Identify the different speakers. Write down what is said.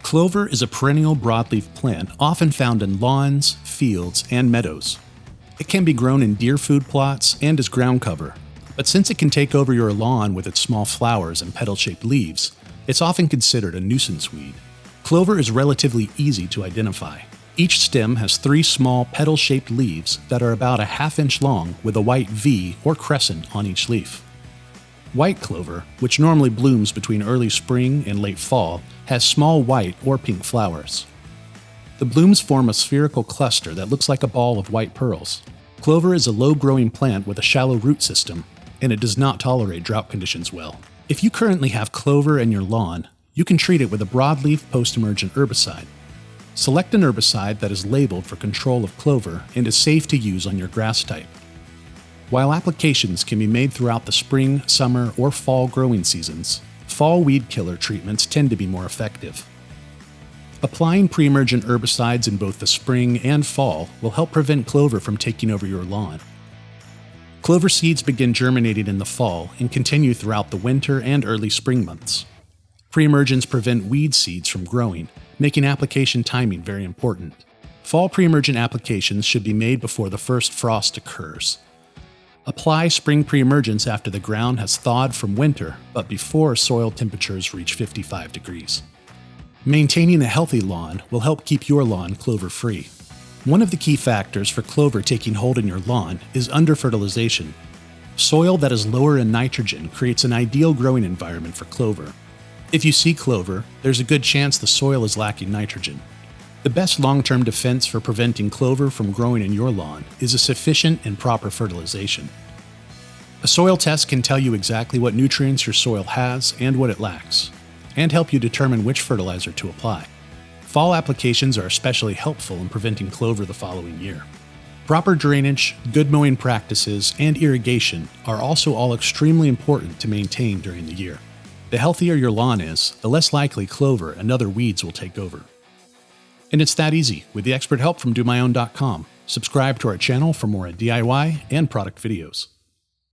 Speaker 1: Clover is a perennial broadleaf plant often found in lawns, fields, and meadows. It can be grown in deer food plots and as ground cover, but since it can take over your lawn with its small flowers and petal-shaped leaves, it's often considered a nuisance weed. Clover is relatively easy to identify. Each stem has 3 small petal-shaped leaves that are about a ½ inch long with a white V or crescent on each leaf. White clover, which normally blooms between early spring and late fall, has small white or pink flowers. The blooms form a spherical cluster that looks like a ball of white pearls. Clover is a low-growing plant with a shallow root system, and it does not tolerate drought conditions well. If you currently have clover in your lawn, you can treat it with a broadleaf post-emergent herbicide. Select an herbicide that is labeled for control of clover and is safe to use on your grass type. While applications can be made throughout the spring, summer, or fall growing seasons, fall weed killer treatments tend to be more effective. Applying pre-emergent herbicides in both the spring and fall will help prevent clover from taking over your lawn. Clover seeds begin germinating in the fall and continue throughout the winter and early spring months. Pre-emergents prevent weed seeds from growing, making application timing very important. Fall pre-emergent applications should be made before the first frost occurs. Apply spring pre-emergents after the ground has thawed from winter, but before soil temperatures reach 55 degrees. Maintaining a healthy lawn will help keep your lawn clover-free. One of the key factors for clover taking hold in your lawn is under-fertilization. Soil that is lower in nitrogen creates an ideal growing environment for clover. If you see clover, there's a good chance the soil is lacking nitrogen. The best long-term defense for preventing clover from growing in your lawn is a sufficient and proper fertilization. A soil test can tell you exactly what nutrients your soil has and what it lacks, and help you determine which fertilizer to apply. Fall applications are especially helpful in preventing clover the following year. Proper drainage, good mowing practices, and irrigation are also all extremely important to maintain during the year. The healthier your lawn is, the less likely clover and other weeds will take over. And it's that easy with the expert help from DoMyOwn.com. Subscribe to our channel for more DIY and product videos.